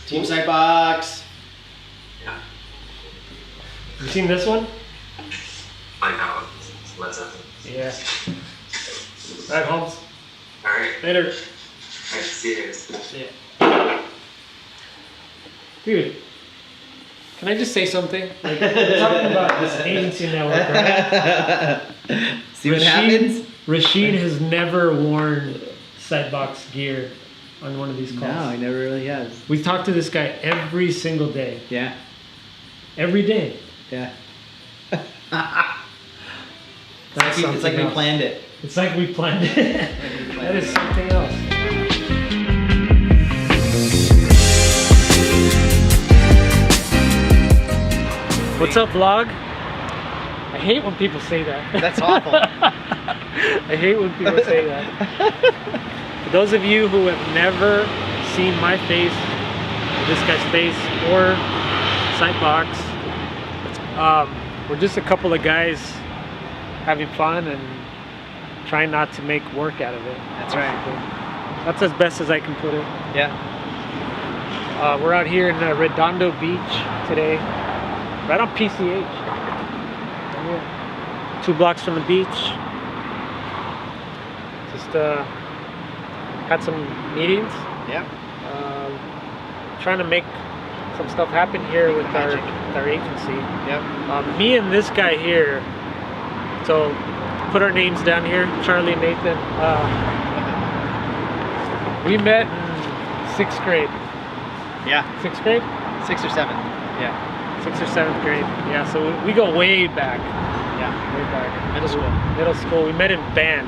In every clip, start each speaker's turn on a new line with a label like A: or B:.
A: Team Sightbox.
B: Yeah.
C: You seen this one?
B: Like that one. What's up?
C: Yeah. All right, Holmes.
B: Alright.
C: Later.
B: Alright, see you guys.
C: Yeah. Dude, can I just say something? Like, we're talking about this agency network, right?
A: See what happens?
C: Rashid has never worn Sightbox gear on one of these calls.
A: No, he never really has.
C: We talk to this guy every single day.
A: Yeah.
C: Every day.
A: Yeah.
C: That's
A: It's like we
C: else.
A: planned it.
C: It's like we planned it. That is something else. What's up, vlog? I hate when people say that.
A: That's awful.
C: I hate when people say that. For those of you who have never seen my face, or this guy's face, or Sightbox, we're just a couple of guys having fun and trying not to make work out of it.
A: That's right.
C: That's as best as I can put it.
A: Yeah.
C: We're out here in Redondo Beach today, right on PCH. Yeah. 2 blocks from the beach. Just had some meetings.
A: Yeah.
C: Trying to make some stuff happen here with our agency.
A: Yep.
C: Me and this guy here. So put our names down here, Charlie and Nathan. We met in 6th grade.
A: Yeah.
C: 6th grade?
A: 6 or 7. Yeah.
C: 6th or 7th grade. Yeah, so we go way back.
A: Yeah.
C: Way back.
A: Middle school.
C: Middle school. We met in band.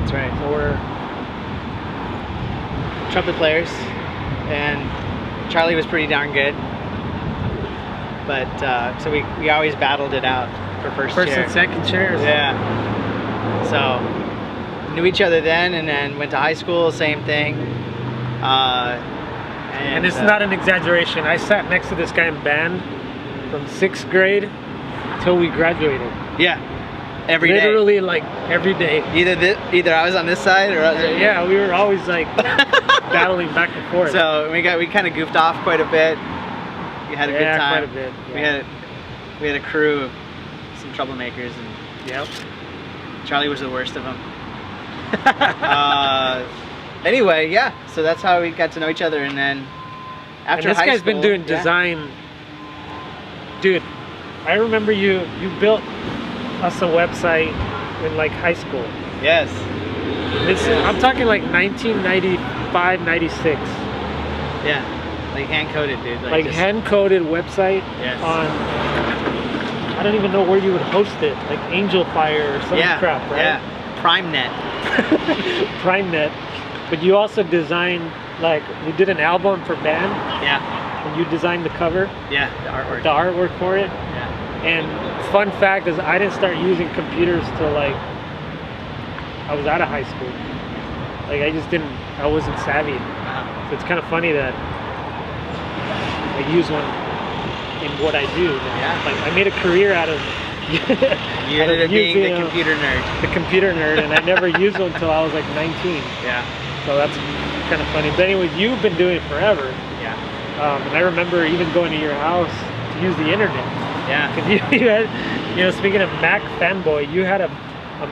A: That's right.
C: So we're
A: Trumpet players, and Charlie was pretty darn good. But so we always battled it out for first chair.
C: and second chairs.
A: Yeah. So knew each other then, and then went to high school, same thing.
C: And it's not an exaggeration. I sat next to this guy in band from 6th grade till we graduated.
A: Yeah. Every day.
C: Literally, like every day.
A: Either I was on this side or
C: Yeah, we were always like battling back and forth.
A: So we kind of goofed off quite a bit. We had a good time.
C: Quite a bit. Yeah.
A: We had a crew of some troublemakers, and
C: Yep.
A: Charlie was the worst of them. Anyway, yeah. So that's how we got to know each other, and then after
C: and this
A: high
C: guy's
A: school,
C: been doing
A: yeah.
C: design. Dude, I remember you built us a website in like high school.
A: Yes.
C: I'm talking like 1995, 96.
A: Yeah. Like hand coded, dude.
C: Like
A: just,
C: hand coded website
A: Yes.
C: on. I don't even know where you would host it, like Angel Fire or some crap, right?
A: Yeah. PrimeNet.
C: PrimeNet. But you also designed, like, you did an album for band.
A: Yeah.
C: And you designed the cover.
A: Yeah. The artwork.
C: The artwork for it.
A: Yeah.
C: And fun fact is, I didn't start using computers till like I was out of high school. Like I wasn't savvy. So it's kind of funny that I use one in what I do.
A: Yeah.
C: Like I made a career out of.
A: You ended up being the computer nerd.
C: The computer nerd, and I never used one until I was like 19.
A: Yeah.
C: So that's kind of funny. But anyways, you've been doing it forever.
A: Yeah.
C: And I remember even going to your house to use the internet.
A: Yeah.
C: Because you had, speaking of Mac fanboy, you had a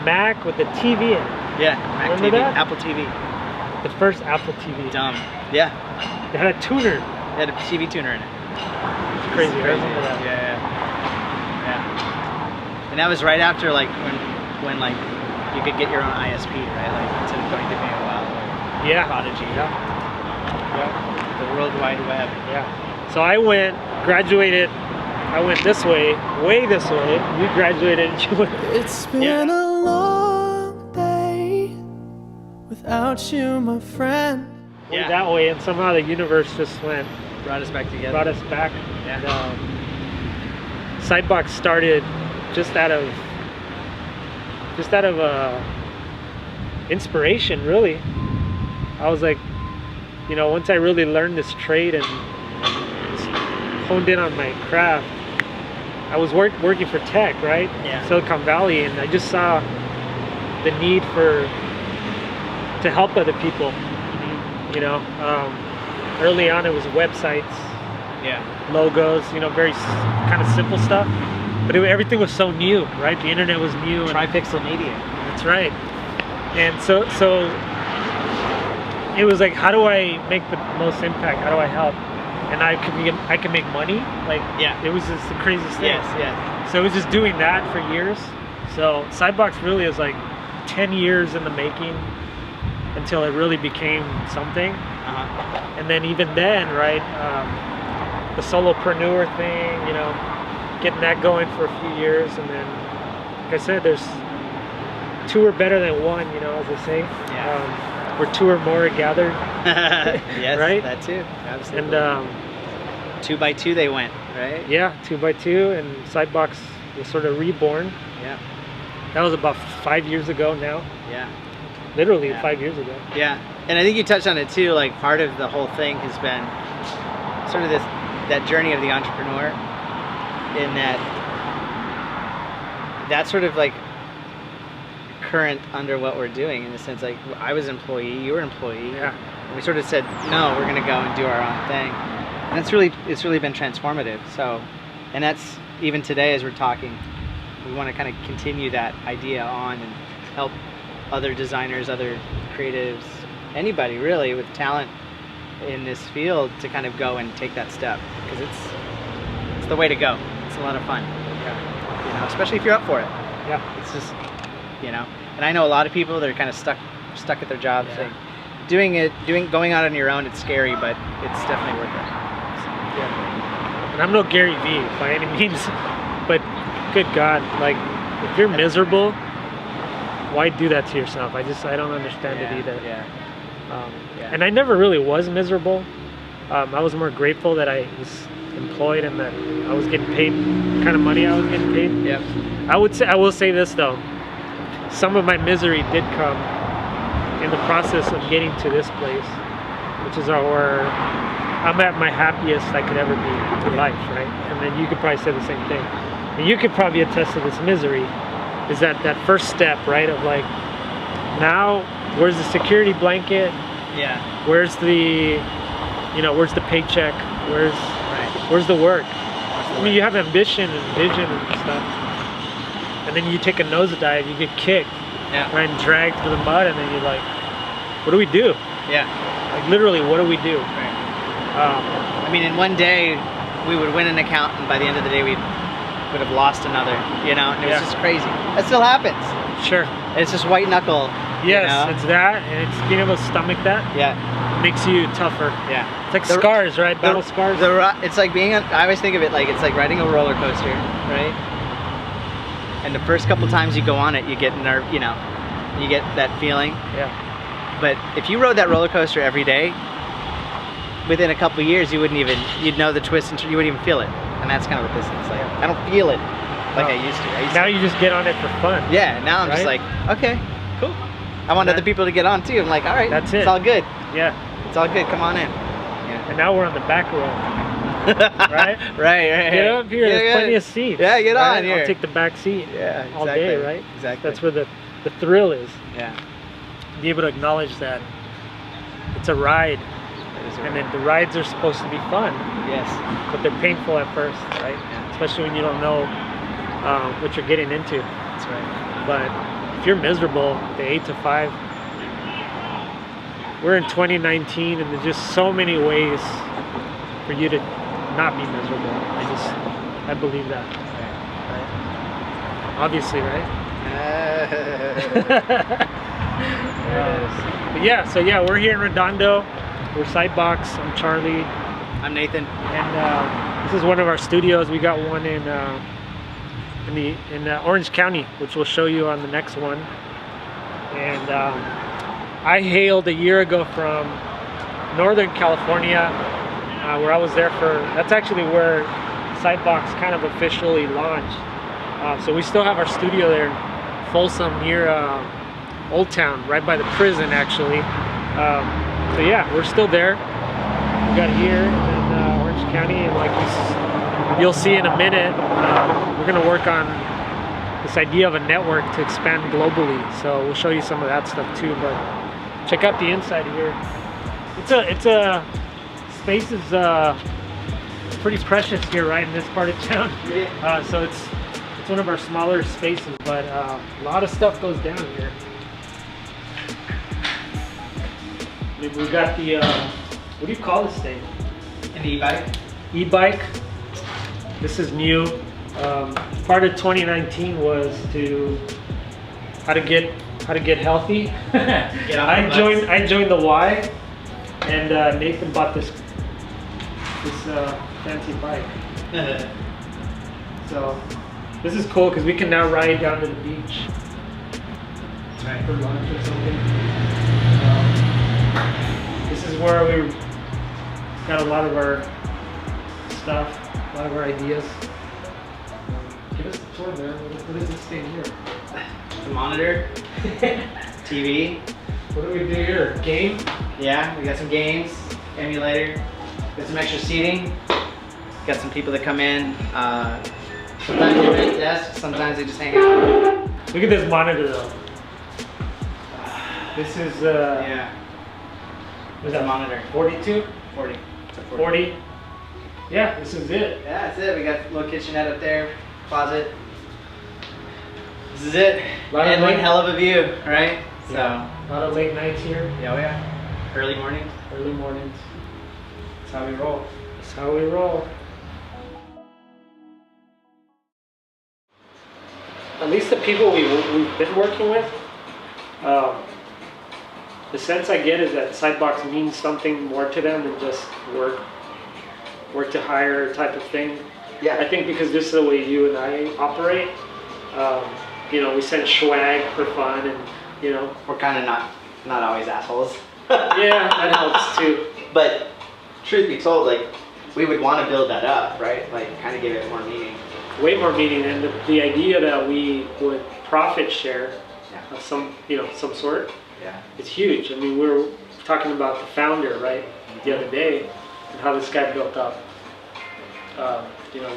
C: Mac with a TV in it.
A: Yeah. Mac
C: Remember
A: TV.
C: that?
A: Apple TV.
C: The first Apple TV.
A: Dumb. Yeah.
C: It had a tuner.
A: It had a TV tuner in it.
C: It's crazy. I remember that.
A: Yeah. And that was right after like when like you could get your own ISP, right? Like instead of going to AOL or
C: Yeah.
A: Prodigy.
C: Yeah.
A: The World Wide Web.
C: Yeah. So I graduated. I went this way this way. You graduated. You went.
D: It's been a long day without you, my friend.
A: Yeah.
C: That way, and somehow the universe just
A: Brought us back together.
C: brought us back.
A: Yeah.
C: And, Sightbox started just out of inspiration, really. I was like, once I really learned this trade and honed in on my craft, I was working for tech, right?
A: Yeah.
C: Silicon Valley, and I just saw the need to help other people. early on it was websites,
A: Yeah.
C: logos, you know, very kind of simple stuff. But everything was so new, right? The internet was new. And
A: Tripixel media.
C: that's right. And so it was like, how do I make the most impact? How do I help? And I can make money. Like,
A: Yeah.
C: it was just the craziest thing.
A: Yes. Yeah.
C: So it was just doing that for years. So Sightbox really is like 10 years in the making until it really became something.
A: Uh-huh.
C: And then even then, right, the solopreneur thing, you know, getting that going for a few years. And then, like I said, there's two are better than one, you know, as they say.
A: Yeah.
C: Where two or more are gathered.
A: Yes.
C: Right?
A: That too. Absolutely.
C: And
A: 2 by 2 they went, right?
C: yeah, 2 by 2, and Sightbox was sort of reborn.
A: Yeah.
C: That was about 5 years ago now.
A: Yeah.
C: Literally
A: Yeah.
C: 5 years ago.
A: Yeah. And I think you touched on it too. Like, part of the whole thing has been sort of that journey of the entrepreneur, in that's sort of like current under what we're doing, in the sense, like, I was an employee, you were an employee.
C: Yeah.
A: And we sort of said, no, we're going to go and do our own thing. And it's really been transformative. So, and that's even today as we're talking, we want to kind of continue that idea on and help other designers, other creatives, anybody really with talent in this field to kind of go and take that step, because it's the way to go. It's a lot of fun.
C: Yeah.
A: You know, especially if you're up for it.
C: Yeah.
A: It's just, you know, and I know a lot of people that are kind of stuck at their jobs.
C: Yeah.
A: Going out on your own, it's scary, but it's definitely worth it.
C: Yeah. And I'm no Gary Vee by any means, but good God, like, if you're miserable, why do that to yourself? I don't understand it either.
A: Yeah. Yeah.
C: And I never really was miserable. I was more grateful that I was employed and that I was getting paid the kind of money I was getting paid.
A: Yep.
C: I will say this though, some of my misery did come in the process of getting to this place, which is where I'm at my happiest I could ever be in life, right? And then you could probably say the same thing. And you could probably attest to this misery, is that first step, right? Of like, now, where's the security blanket?
A: Yeah.
C: Where's the paycheck? Where's the work? I mean, you have ambition and vision and stuff, and then you take a nosedive, you get kicked,
A: Yeah.
C: right, and dragged to the mud, and then you're like, what do we do?
A: Yeah.
C: Like, literally, what do we do?
A: Right.
C: Um,
A: I mean, in one day, we would win an account, and by the end of the day, we would have lost another. You know, and it was
C: Yeah.
A: just crazy. That still happens.
C: sure.
A: It's just white knuckle.
C: Yes,
A: You know?
C: it's that, and it's being able to stomach that
A: Yeah.
C: makes you tougher.
A: Yeah.
C: It's like
A: The-
C: scars, right? Battle scars.
A: It's like I always think of it like it's like riding a roller coaster, right? And the first couple times you go on it, you get you get that feeling.
C: Yeah.
A: But if you rode that roller coaster every day, within a couple years, you'd know the twist and you wouldn't even feel it. And that's kind of what this is like. I don't feel it like
C: No.
A: I used to.
C: Now you just get on it for fun.
A: Yeah, now I'm just
C: Right?
A: like, okay, cool. I want
C: That-
A: other people to get on too. I'm like, all right,
C: That's it.
A: It's all good.
C: Yeah.
A: It's all good. Come on in.
C: And now we're on the back row.
A: right? Right.
C: Get up here. There's plenty of seats.
A: Yeah, get
C: right?
A: on here.
C: I'll take the back seat.
A: Yeah,
C: all day,
A: exactly.
C: right?
A: Exactly.
C: That's where the thrill is.
A: Yeah.
C: Be able to acknowledge that it's a ride,
A: That is
C: and
A: right.
C: then the rides are supposed to be fun,
A: Yes.
C: but they're painful at first, right?
A: Yeah.
C: Especially when you don't know what you're getting into.
A: That's right.
C: But if you're miserable, the 8 to 5, we're in 2019, and there's just so many ways for you to not be miserable. I believe that. Right? Obviously, right? But yeah, we're here in Redondo. We're Sightbox. I'm Charlie,
A: I'm Nathan.
C: and this is one of our studios. We got one in Orange County, which we'll show you on the next one. And I hailed a year ago from Northern California, where I was there that's actually where Sightbox kind of officially launched. So we still have our studio there in Folsom, near Old Town, right by the prison actually. So yeah, we're still there. We got here in Orange County, and like you'll see in a minute, we're gonna work on this idea of a network to expand globally. So we'll show you some of that stuff too, but check out the inside here. It's a space is pretty precious here, right in this part of town. So it's one of our smaller spaces, but a lot of stuff goes down here. I mean, we've got the what do you call this thing?
A: An e-bike.
C: E-bike. This is new. Part of 2019 was how to get healthy. I joined the Y, and Nathan bought this fancy bike. So this is cool because we can now ride down to the beach.
A: Right.
C: For lunch or something. This is where we got a lot of our stuff, a lot of our ideas. Give us the tour, man. What does this thing here?
A: The monitor, TV.
C: What do we do here? Game?
A: Yeah, we got some games, emulator, got some extra seating. Got some people that come in. Sometimes they're at the desk, sometimes they just hang out.
C: Look at this monitor though. This is
A: Yeah.
C: what's
A: That
C: that
A: monitor.
C: 42?
A: 40.
C: 40? Yeah, this is it.
A: Yeah, that's it. We got a little kitchenette up there, closet. This is it. And one hell of a view, right? So.
C: A lot of late nights here.
A: Yeah, oh yeah. Early mornings.
C: Early mornings.
A: That's how we roll.
C: That's how we roll. At least the people we've been working with, the sense I get is that Sightbox means something more to them than just work to hire type of thing.
A: Yeah.
C: I think because this is the way you and I operate, you know, we send swag for fun, and you know,
A: We're kind of not always assholes.
C: yeah, that helps too.
A: But truth be told, like, we would want to build that up, right? Like, kind of give it more meaning.
C: Way more meaning, and the idea that we would profit share
A: Yeah.
C: of some sort.
A: Yeah.
C: It's huge. I mean, we were talking about the founder, right, the other day, and how this guy built up, you know,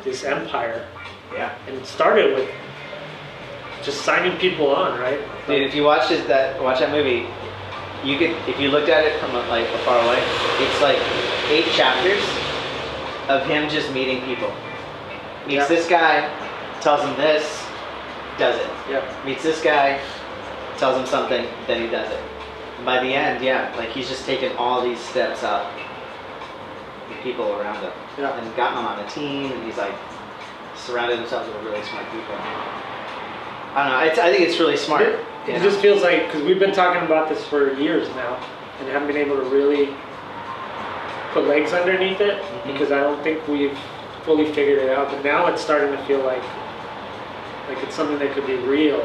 C: this empire,
A: Yeah.
C: and it started with just signing people on, right?
A: Dude, if you watch that movie, you could, if you looked at it from like far away, it's like 8 chapters of him just meeting people. Meets
C: Yeah.
A: this guy, tells him this, does it.
C: Yeah.
A: Meets this guy, tells him something, then he does it. And by the end, yeah, like he's just taken all these steps up with people around him.
C: Yeah.
A: And gotten them on a team, and he's like surrounded himself with really smart people. I don't know, I think it's really smart.
C: It just feels like, because we've been talking about this for years now, and haven't been able to really put legs underneath it, because I don't think we've fully figured it out. But now it's starting to feel like it's something that could be real.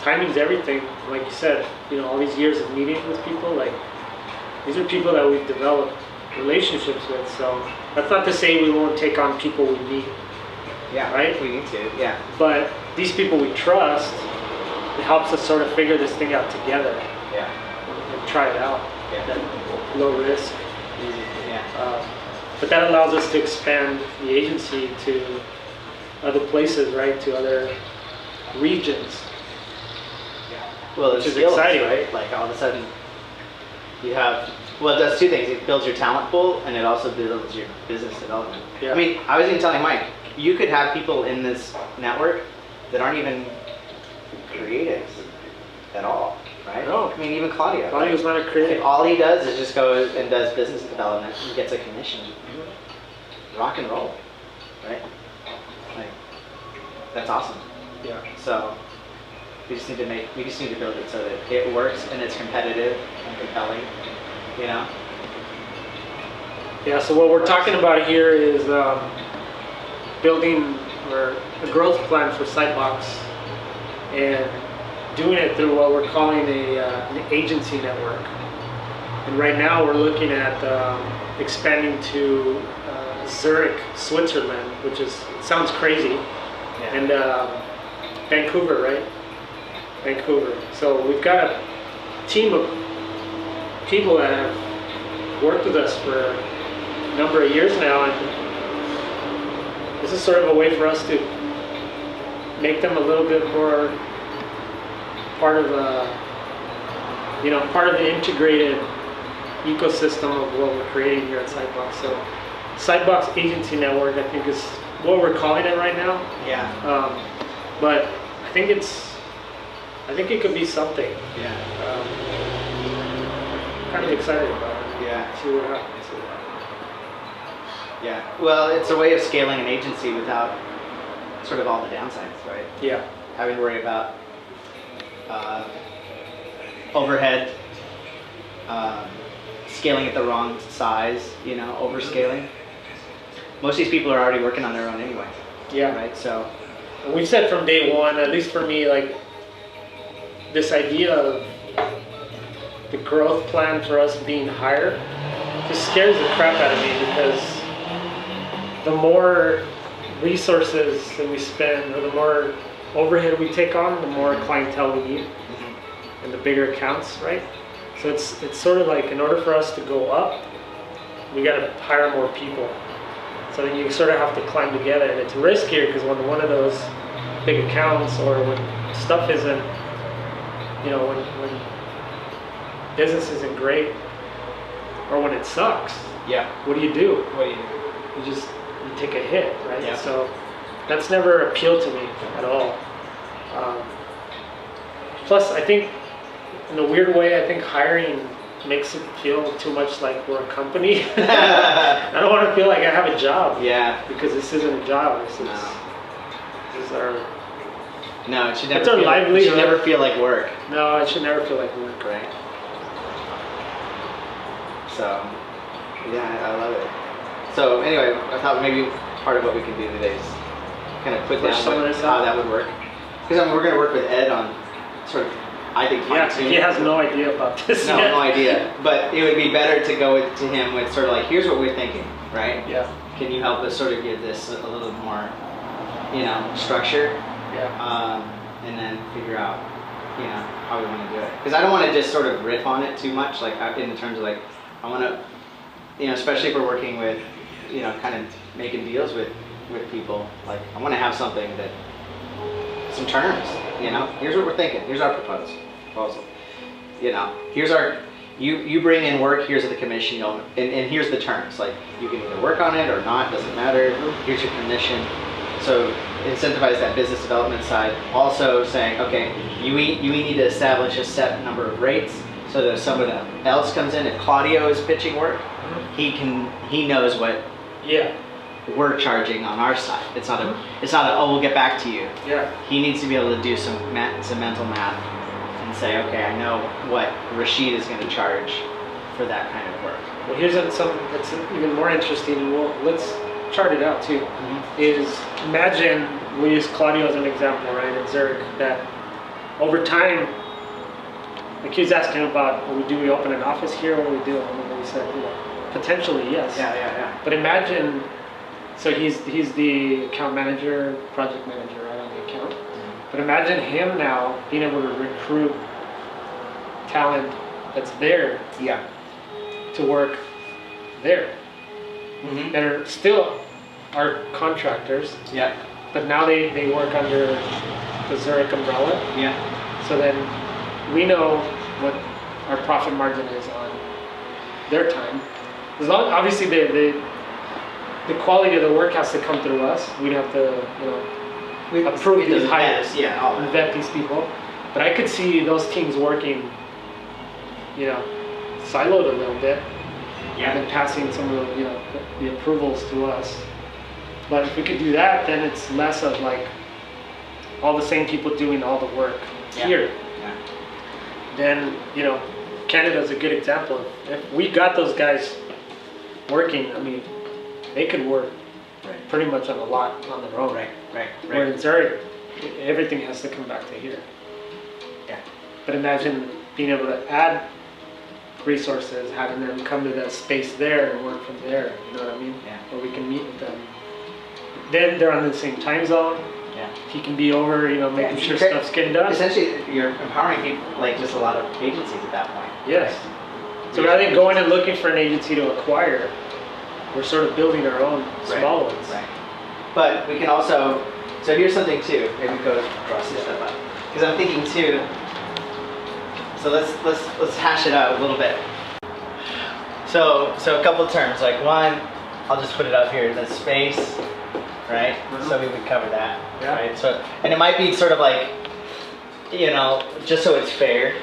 C: Timing's everything, like you said. You know, all these years of meeting with people, like these are people that we've developed relationships with. So that's not to say we won't take on people we meet.
A: Yeah,
C: Right?
A: We need to, yeah.
C: But these people we trust, it helps us sort of figure this thing out together
A: Yeah.
C: and try it out.
A: Yeah.
C: Low risk.
A: Easy. Yeah.
C: But that allows us to expand the agency to other places, right? To other regions.
A: Well,
C: Which
A: it's
C: is exciting.
A: right? Like all of a sudden, you have. Well, it does 2 things. It builds your talent pool, and it also builds your business development.
C: Yeah.
A: I mean, I was even telling Mike, you could have people in this network that aren't even creatives at all, right?
C: No.
A: I mean, even Claudio.
C: Claudio's not a
A: If
C: creative.
A: all he does is just go and does business development and gets a commission, rock and roll, right? Like, that's awesome.
C: Yeah.
A: So we just need to build it so that it works and it's competitive and compelling, you know?
C: Yeah, so what we're talking about here is building or a growth plan for Sightbox, and doing it through what we're calling an agency network. And right now we're looking at expanding to Zurich, Switzerland, which sounds crazy,
A: Yeah.
C: and Vancouver, right? Vancouver. So we've got a team of people that have worked with us for a number of years now, and this is sort of a way for us to make them a little bit more part of part of the integrated ecosystem of what we're creating here at Sightbox. So Sightbox Agency Network, I think, is what we're calling it right now.
A: Yeah.
C: But I think it could be something.
A: Yeah.
C: Kind of excited about it.
A: Yeah.
C: See what happens.
A: Yeah. Well, it's a way of scaling an agency without sort of all the downsides, right?
C: Yeah.
A: Having to worry about overhead, scaling at the wrong size, overscaling. Most of these people are already working on their own anyway.
C: Yeah.
A: Right. So
C: We've said from day one, at least for me, like this idea of the growth plan for us being higher just scares the crap out of me, because the more resources that we spend, or the more overhead we take on, the more clientele we need, and the bigger accounts, right? So it's sort of like, in order for us to go up, we got to hire more people. So then you sort of have to climb together, and it's riskier, because when one of those big accounts, or when stuff isn't, when business isn't great, or when it sucks,
A: yeah.
C: what do?
A: What do you do?
C: You take a hit, right?
A: Yeah.
C: So that's never appealed to me at all. Plus, I think, in a weird way, I think hiring makes it feel too much like we're a company. I don't want to feel like I have a job.
A: Yeah.
C: Because this isn't a job. This is our.
A: No, it should never.
C: It's our
A: It
C: livelihood.
A: should never feel like work.
C: No, it should never feel like work.
A: Right. So, yeah, I love it. So anyway, I thought maybe part of what we can do today is kind of put down how that would work. Because we're going to work with Ed on sort of, I think, fine-tuning.
C: He has no idea about this yet.
A: No idea. But it would be better to go to him with sort of like, here's what we're thinking, right?
C: Yeah.
A: Can you help us sort of give this a little more, structure?
C: Yeah.
A: And then figure out, how we want to do it. Because I don't want to just sort of riff on it too much, like in terms of like, I want to, especially if we're working with, kind of making deals with people, like I want to have something that, some terms, here's what we're thinking, here's our proposal, here's our, you bring in work, here's the commission, and here's the terms, like you can either work on it or not, doesn't matter, here's your commission. So incentivize that business development side. Also saying, okay, you need to establish a set number of rates, so that if someone else comes in, if Claudio is pitching work, he knows what we're charging on our side. It's not a oh, we'll get back to you.
C: Yeah.
A: He needs to be able to do some mental math and say, okay, I know what Rashid is going to charge for that kind of work.
C: Well, here's something that's even more interesting, and let's chart it out too. Is imagine, we use Claudio as an example, right, at Zurich, that over time, like he was asking about, do we open an office here, or we do, and we said, potentially yes.
A: Yeah.
C: But imagine, so he's the account manager, project manager, right, on the account. But imagine him now being able to recruit talent that's there to work there. That are still our contractors. Yeah. But now they work under the Zurich umbrella.
A: Yeah.
C: So then we know what our profit margin is on their time. As long, obviously the quality of the work has to come through us. We'd have to approve these hires, vet these people. But I could see those teams working, siloed a little bit. And then passing some of the approvals to us. But if we could do that, then it's less of like all the same people doing all the work here.
A: Yeah.
C: Then, Canada's a good example. If we got those guys working, I mean, they could work pretty much on a lot on their own.
A: Right.
C: Where in Zurich, everything has to come back to here.
A: Yeah.
C: But imagine being able to add resources, having them come to that space there and work from there, you know what I mean?
A: Yeah.
C: Where we can meet with them. Then they're on the same time zone.
A: Yeah.
C: He can be over, making sure stuff's getting done.
A: Essentially, you're empowering people, like just a lot of agencies at that point.
C: Yes. So rather than going and looking for an agency to acquire, we're sort of building our own small ones.
A: Right. But we can also, so here's something too, maybe go across this stuff up. Because I'm thinking too, So let's hash it out a little bit. So a couple of terms, like one, I'll just put it up here, the space, right? So we would cover that, right? So, and it might be sort of like, you know, just so it's fair,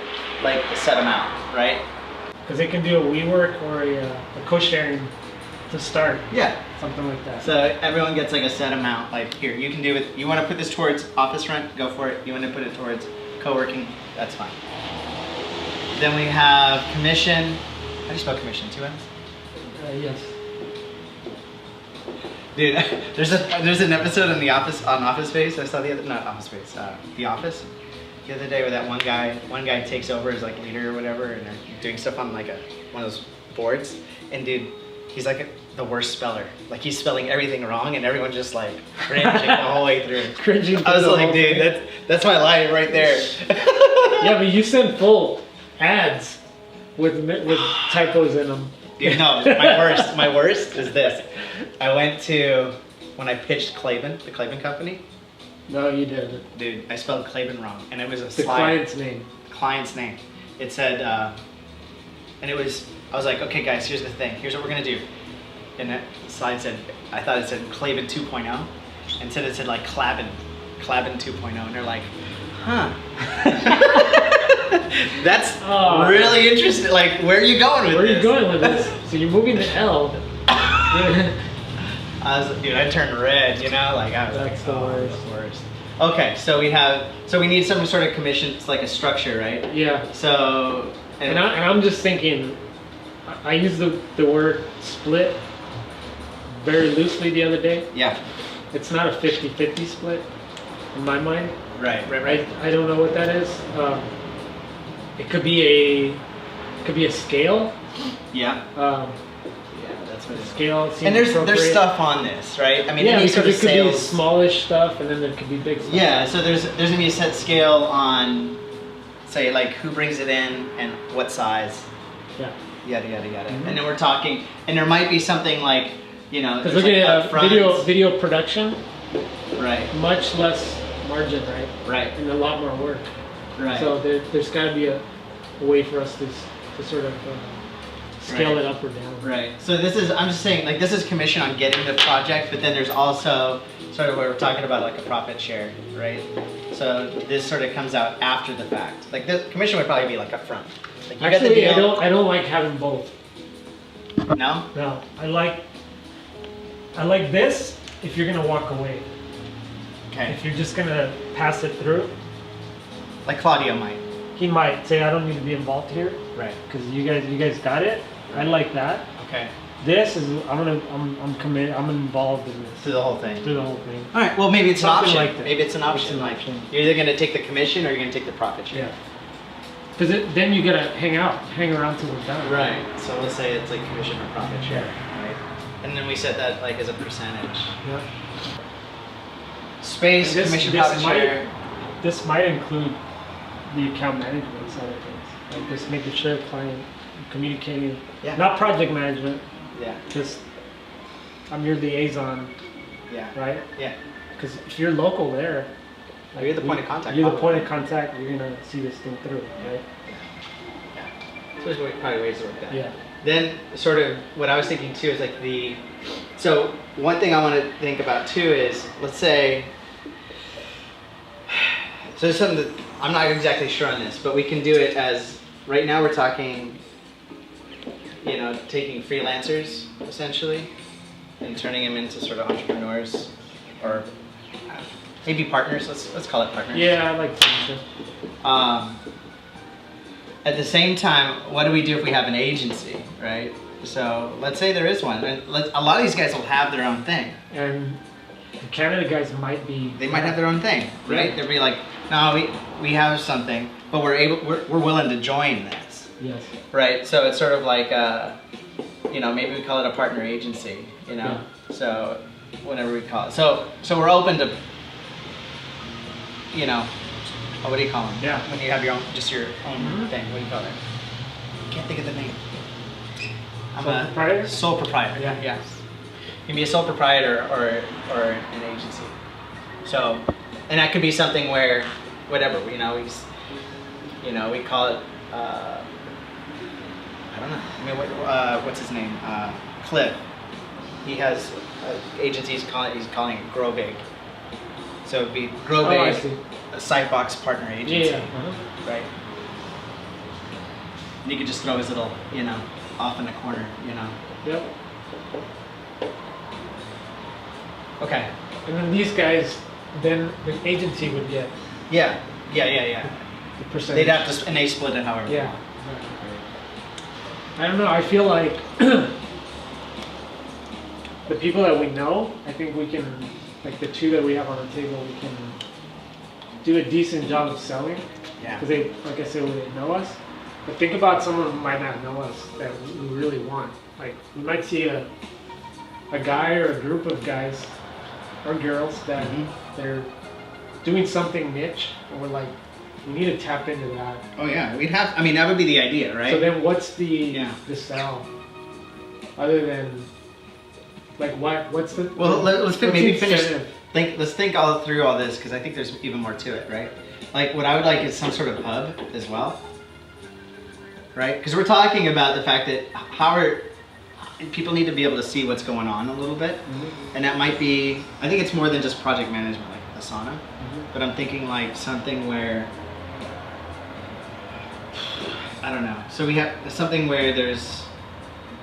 A: like a set amount, right?
C: Because they can do a WeWork or a co-sharing to start.
A: Yeah.
C: Something like that.
A: So everyone gets like a set amount, like here, you can do it, you want to put this towards office rent, go for it. You want to put it towards co-working, that's fine. Then we have commission. How do you spell commission? 2 N's?
C: Yes.
A: Dude, there's an episode on Office Space. I saw not Office Space, The Office, the other day where that one guy takes over as like leader or whatever, and they're doing stuff on like one of those boards. And dude, he's like the worst speller. Like he's spelling everything wrong, and everyone's just like cringing the whole way through.
C: Cringing.
A: I was like, dude, that's my life right there.
C: Yeah, but you send full ads with typos in them.
A: Dude, no, my worst is this. I went to, when I pitched Klaben, the Klaben company.
C: No, you didn't.
A: Dude, I spelled Klaben wrong, and it was a
C: The
A: slide.
C: client's name.
A: Client's name. It said, and it was, I was like, okay guys, here's the thing. Here's what we're gonna do. And that slide said, I thought it said Klaben 2.0, and instead it said like Klaben 2.0, and they're like, huh. That's really interesting. Like, where are you going with this?
C: Where are you going with this? So you're moving to L.
A: Dude, I turned red, you know? Like, I was
C: That's
A: like,
C: the
A: that's the worst. Okay, so we need some sort of commission. It's like a structure, right?
C: Yeah.
A: So,
C: and I'm just thinking, I used the word split very loosely the other day.
A: Yeah.
C: It's not a 50-50 split in my mind.
A: Right.
C: I don't know what that is. It could be a scale.
A: Yeah.
C: Yeah,
A: that's what it is.
C: Scale. Seems
A: And there's
C: appropriate.
A: stuff on this, right? I mean,
C: yeah,
A: any
C: because
A: sort of
C: it could
A: sales.
C: be smallish stuff, and then there could be big stuff.
A: Yeah. So there's gonna be a set scale on, say, like who brings it in and what size.
C: Yeah.
A: Yada yada yada.
C: Mm-hmm.
A: And then we're talking, and there might be something like, you know,
C: Because
A: there's
C: look
A: like
C: at
A: upfronts.
C: video production,
A: Right.
C: much less margin, right?
A: Right.
C: And a lot more work.
A: Right.
C: So there's got to be a way for us to sort of scale
A: Right.
C: it up or down.
A: Right. So I'm just saying, like, this is commission on getting the project, but then there's also sort of what we're talking about, like a profit share, right? So this sort of comes out after the fact. Like the commission would probably be like up front. Like you
C: Actually,
A: get the deal.
C: I don't like having both.
A: No?
C: No, I like this if you're gonna walk away.
A: Okay.
C: If you're just gonna pass it through,
A: Like Claudio might.
C: he might say, I don't need to be involved here
A: Right.
C: because you guys got it. I like that.
A: Okay.
C: This is I'm committed. I'm involved in this
A: Through the whole thing.
C: through the whole thing.
A: All right. Well, maybe it's an
C: Something
A: option.
C: like that.
A: Maybe it's an option.
C: It's an
A: Like
C: option.
A: you're either going to take the commission or you're going to take the profit share.
C: Yeah. Because then you gotta hang around till we're done.
A: Right. So let's say it's like commission or profit share.
C: Yeah.
A: Right. And then we set that like as a percentage.
C: Yeah.
A: Space,
C: And
A: commission, profit
C: might,
A: share.
C: This might include the account management side of things, like just making sure client communicating.
A: Yeah.
C: Not project management.
A: Yeah.
C: Just I'm your liaison,
A: Yeah.
C: right?
A: Yeah.
C: Because if you're local there,
A: You're the point of contact,
C: You're the
A: probably.
C: point of contact. You're gonna see this thing through, right?
A: So there's probably ways to work that.
C: Yeah.
A: Then sort of what I was thinking too is like so one thing I want to think about too is, let's say, so there's something that I'm not exactly sure on this, but we can do it as, right now we're talking, you know, taking freelancers essentially and turning them into sort of entrepreneurs or maybe partners. Let's call it partners.
C: Yeah, I like to.
A: At the same time, what do we do if we have an agency, right? So let's say there is one, and a lot of these guys will have their own thing.
C: And the Canada guys might be.
A: They might have their own thing, right?
C: Yeah.
A: They'll be like, no, we have something, but we're willing to join this,
C: Yes.
A: right? So it's sort of like, you know, maybe we call it a partner agency, you know.
C: Yeah.
A: So whatever we call it. So we're open to, you know. Oh, what do you call them?
C: Yeah.
A: When you have your own, just your own
C: Mhm.
A: thing. What do you call it? Can't think of the name. I'm
C: Sole
A: a
C: proprietor?
A: sole proprietor.
C: Yeah.
A: Yes. You can be a sole proprietor or an agency. So, and that could be something where, whatever, we call it I don't know. I mean, what's his name? Cliff. He has an agency. He's calling it Grow Big. So it'd be Grow
C: I
A: Big,
C: see.
A: a Sightbox partner agency,
C: Yeah. Uh-huh.
A: right? And he could just throw his little, off in the corner,
C: Yep.
A: Okay.
C: And then these guys, then the agency would get
A: Yeah.
C: the percentage.
A: They'd have to, and they split it however. they
C: Yeah.
A: want.
C: I don't know. I feel like the people that we know, I think we can, like the two that we have on the table, we can do a decent job of selling.
A: Yeah.
C: Because they, like I said, they know us. But think about someone who might not know us that we really want. Like we might see a guy or a group of guys or girls that they're doing something niche, and we're like, we need to tap into that.
A: Oh yeah, we'd have. I mean, that would be the idea, right?
C: So then, what's the sell? Other than like what's the
A: let's maybe finish.
C: incentive?
A: Let's think all through all this because I think there's even more to it, right? Like what I would like is some sort of hub as well, right? Because we're talking about the fact that people need to be able to see what's going on a little bit, and that might be. I think it's more than just project management, like Asana, but I'm thinking like something where. I don't know. So we have something where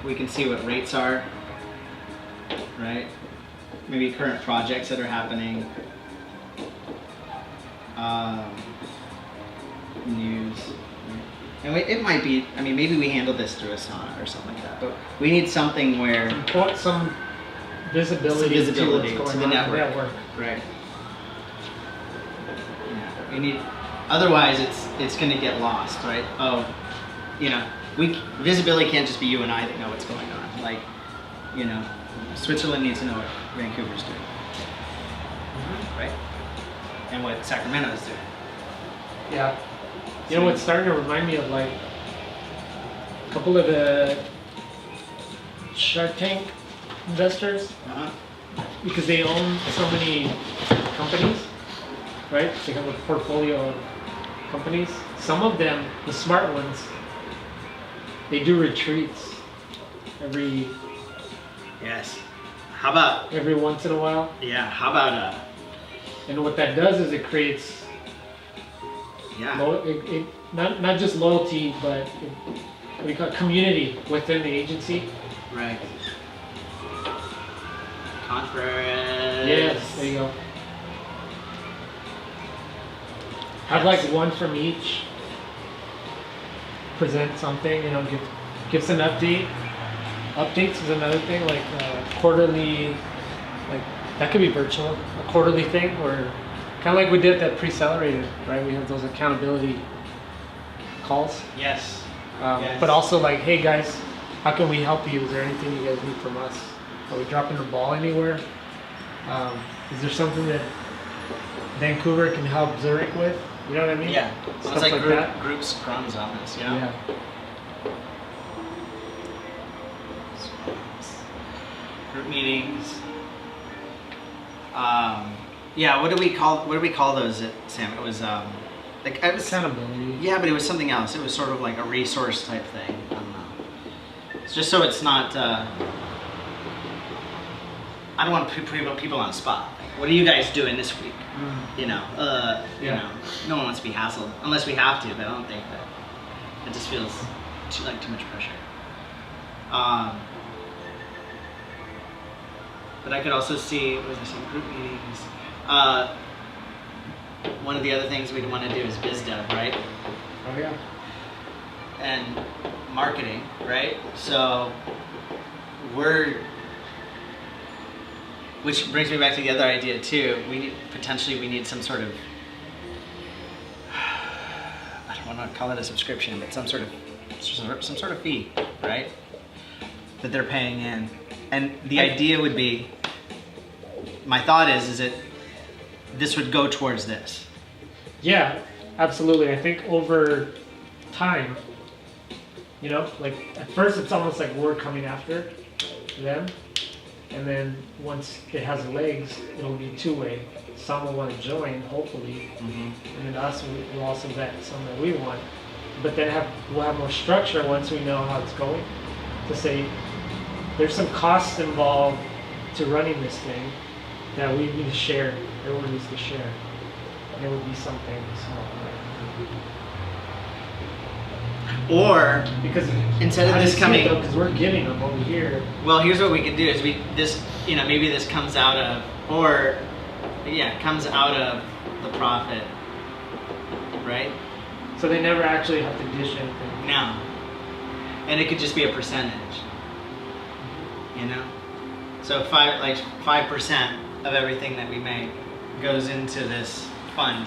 A: we can see what rates are, right? Maybe current projects that are happening, news, and it might be. I mean, maybe we handle this through Asana or something like that. But we need something where
C: Some visibility,
A: to
C: what's going
A: the
C: on
A: network, right? Yeah, we need. Otherwise, it's going to get lost, right? Oh. Visibility can't just be you and I that know what's going on. Like, Switzerland needs to know what Vancouver's doing, right? And what Sacramento's doing.
C: Yeah. You know what's starting to remind me of like a couple of the Shark Tank investors because they own so many companies, right? They have a portfolio of companies. Some of them, the smart ones, they do retreats every
A: How about?
C: every once in a while.
A: Yeah. How about?
C: And what that does is it creates not just loyalty, but what do you call it? Community within the agency.
A: Right. Conference.
C: Yes, there you go. Have like one from each. Present something, gives an update. Updates is another thing, like quarterly, like that could be virtual, a quarterly thing, or kind of like we did that pre-accelerated, right? We have those accountability calls.
A: Yes.
C: Yes. But also like, hey guys, how can we help you? Is there anything you guys need from us? Are we dropping the ball anywhere? Is there something that Vancouver can help Zurich with? You know what I mean?
A: Yeah.
C: Stuff
A: It's like
C: that.
A: group scrums on this,
C: Yeah.
A: Group meetings. What do we call those, Sam? It was like it was
C: Accountability.
A: Yeah, but it was something else. It was sort of like a resource type thing. I don't know. It's just so it's not. I don't want to put people on the spot. Like, what are you guys doing this week? No one wants to be hassled unless we have to. But I don't think that. It just feels too much pressure. But I could also see, was there some group meetings? One of the other things we'd want to do is biz dev, right?
C: Oh yeah.
A: And marketing, right? So which brings me back to the other idea too. We need some sort of, I don't want to call it a subscription, but some sort of fee, right? That they're paying in. And the idea would be, my thought is that this would go towards this.
C: Yeah, absolutely. I think over time, like at first it's almost like we're coming after them, and then once it has legs, it'll be two-way. Some will want to join, hopefully, and then us will also vet some that we want. but then we'll have more structure once we know how it's going. To say there's some costs involved to running this thing that we need to share. Everyone needs to share. And it would be something small.
A: Or
C: Because
A: instead of this coming,
C: because we're giving them over here.
A: well, here's what we could do: is maybe this comes out of, or yeah, comes out of the profit, right?
C: So they never actually have to dish anything.
A: No, and it could just be a percentage, you know. So 5% of everything that we make goes into this fund.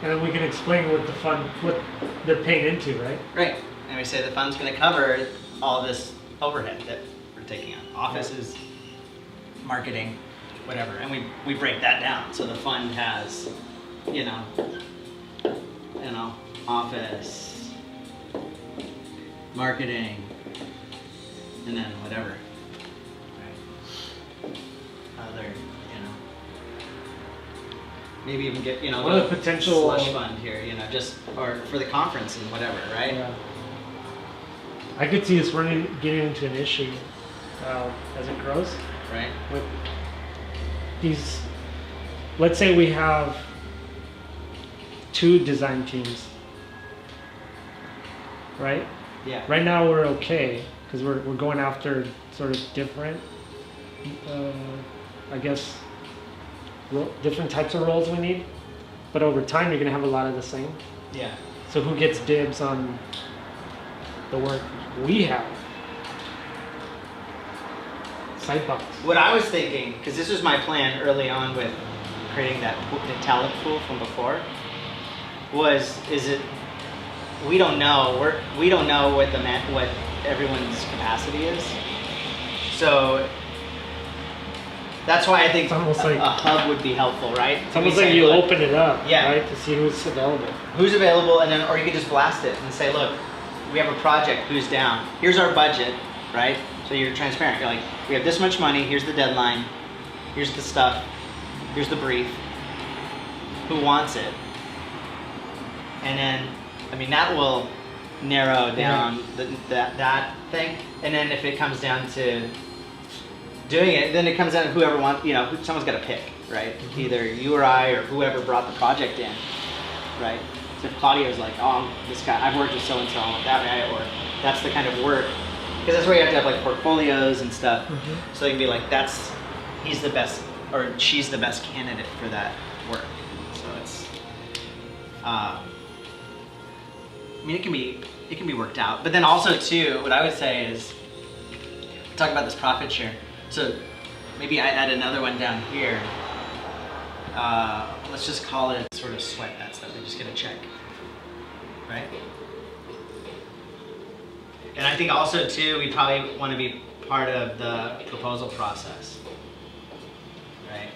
C: And then we can explain what they're paying into, right?
A: Right. And we say the fund's going to cover all this overhead that we're taking on. Offices, marketing, whatever. And we break that down. So the fund has, office, marketing, and then whatever. Right. Other, maybe even get,
C: one of the potential
A: slush fund here, just, or for the conference and whatever, right?
C: Yeah. I could see us getting into an issue as it grows.
A: Right.
C: With these, let's say we have 2 design teams, right?
A: Yeah.
C: Right now we're okay because we're going after sort of different, I guess, different types of roles we need, but over time you're going to have a lot of the same.
A: Yeah.
C: So who gets dibs on the work we have? Sightbox.
A: What I was thinking, because this was my plan early on with creating the talent pool from before, we don't know what everyone's capacity is, so that's why I think
C: It's almost like
A: a hub would be helpful, right?
C: it's almost like you open it up,
A: Yeah.
C: right, to see who's available.
A: Who's available, and then, or you could just blast it and say, look, we have a project, who's down? Here's our budget, right? So you're transparent. You're like, we have this much money, here's the deadline, here's the stuff, here's the brief. Who wants it? And then, that will narrow down that thing. And then if it comes down to doing it, then it comes down to whoever wants, someone's got to pick, right?
C: Mm-hmm.
A: Either you or I or whoever brought the project in, right? So if Claudio's like, oh, this guy, I've worked with so-and-so, that guy, or that's the kind of work, because that's where you have to have like portfolios and stuff.
C: Mm-hmm.
A: So you can be like, he's the best, or she's the best candidate for that work. So it's, it can be worked out. But then also too, what I would say is, talk about this profit share. So maybe I add another one down here. Let's just call it sort of sweat that stuff. They just get a check, right? And I think also too, we probably want to be part of the proposal process, right?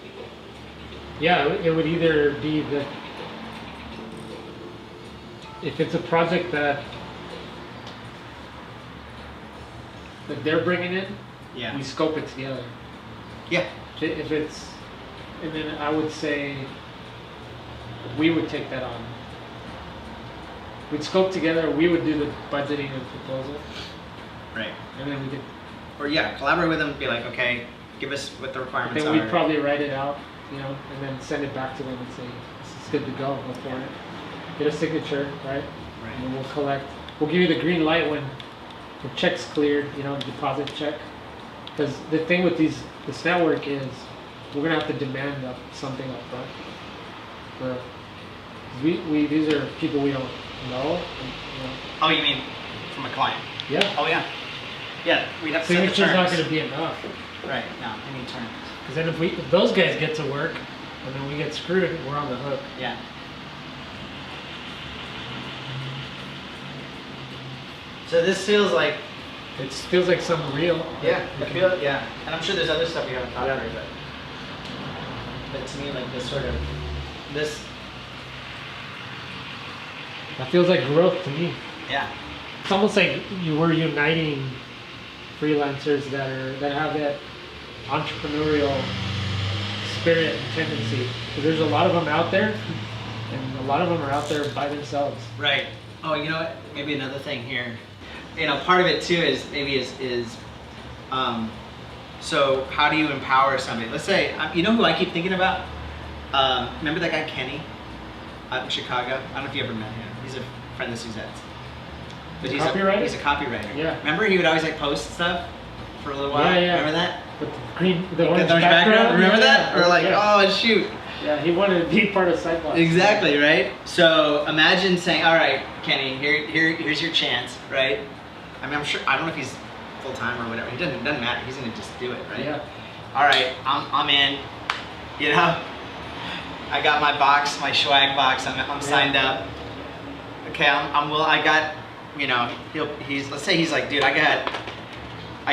C: Yeah, it would either be if it's a project that they're bringing in,
A: Yeah.
C: we scope it together.
A: Yeah.
C: If it's, and then I would say we would take that on. We'd scope together, we would do the budgeting and proposal,
A: Right.
C: and then we could,
A: Or collaborate with them. Be like, okay, give us what the requirements
C: then
A: are.
C: we'd probably write it out, and then send it back to them and say, this is good to go for it. Get a signature, right? And then we'll collect. We'll give you the green light when the check's cleared, deposit check. Because the thing with this network is we're gonna have to demand something up front. These are people we don't know.
A: Oh, you mean from a client?
C: Yeah.
A: Oh yeah. Yeah, we'd have to set the
C: Signature's not
A: terms.
C: gonna be enough.
A: Right. No, any terms.
C: Because then if those guys get to work and then we get screwed, we're on the hook.
A: Yeah. So this feels like.
C: It feels like something real.
A: Yeah. And I'm sure there's other stuff we haven't talked about, but to me, like this.
C: That feels like growth to me.
A: Yeah.
C: It's almost like we're uniting freelancers that have that entrepreneurial spirit and tendency. Because there's a lot of them out there, and a lot of them are out there by themselves.
A: Right. Oh, you know what? Maybe another thing here. You know, part of it too is so how do you empower somebody? Let's say, you know who I keep thinking about? Remember that guy Kenny out in Chicago? I don't know if you ever met him. He's a friend of Suzette's. But he's
C: Copywriter?
A: He's a copywriter.
C: Yeah.
A: Remember he would always like post stuff for a little while?
C: Yeah.
A: Remember that?
C: With the
A: Like
C: orange
A: the
C: background.
A: Remember that? Or like,
C: yeah.
A: oh shoot.
C: Yeah, he wanted to be part of Sightbox.
A: Exactly, right? So imagine saying, all right, Kenny, here's your chance, right? I mean, I'm sure, I don't know if he's full-time or whatever. It doesn't matter. He's going to just do it, right?
C: Yeah.
A: All right, I'm in, you know? I got my box, my swag box. I'm signed up. Okay, I got, you know, let's say he's like, dude, I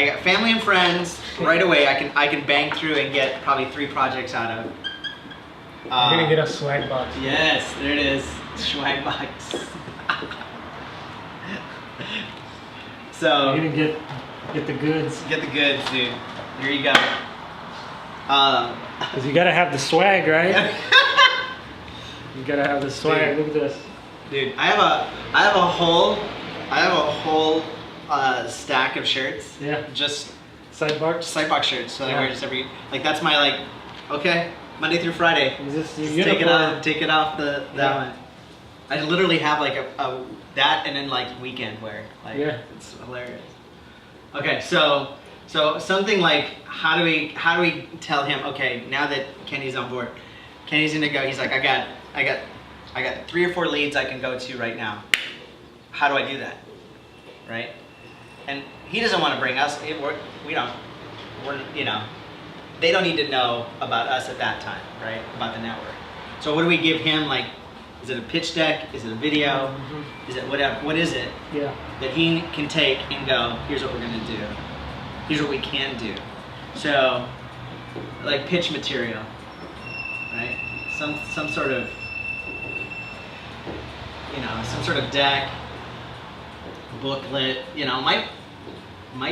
A: got family and friends right away. I can bang through and get probably 3 projects out of.
C: We're gonna get a swag box.
A: Yes, there it is. Swag box. So
C: You're gonna get the goods.
A: get the goods, dude. Here you go.
C: Cause you gotta have the swag, right? You gotta have the swag.
A: Dude.
C: Look at this.
A: Dude, I have a whole stack of shirts.
C: Yeah.
A: Just
C: Sightbox.
A: Sightbox shirts. So I
C: Yeah.
A: wear just every, like that's my like, okay, Monday through Friday.
C: Is this your
A: Just
C: uniform?
A: take it off that
C: Yeah.
A: one. I literally have like a that and then like weekend wear. Like
C: Yeah.
A: it's hilarious. Okay, so something like how do we tell him, okay, now that Kenny's on board, Kenny's gonna go, he's like, I got 3 or 4 leads I can go to right now. How do I do that? Right? And he doesn't want to bring us, you know, they don't need to know about us at that time, right? About the network. So what do we give him? Like, is it a pitch deck? Is it a video? Is it whatever? What is it
C: Yeah.
A: that he can take and go, here's what we're gonna do. Here's what we can do. So, like pitch material, right? Some sort of, you know, some sort of deck, booklet, you know, might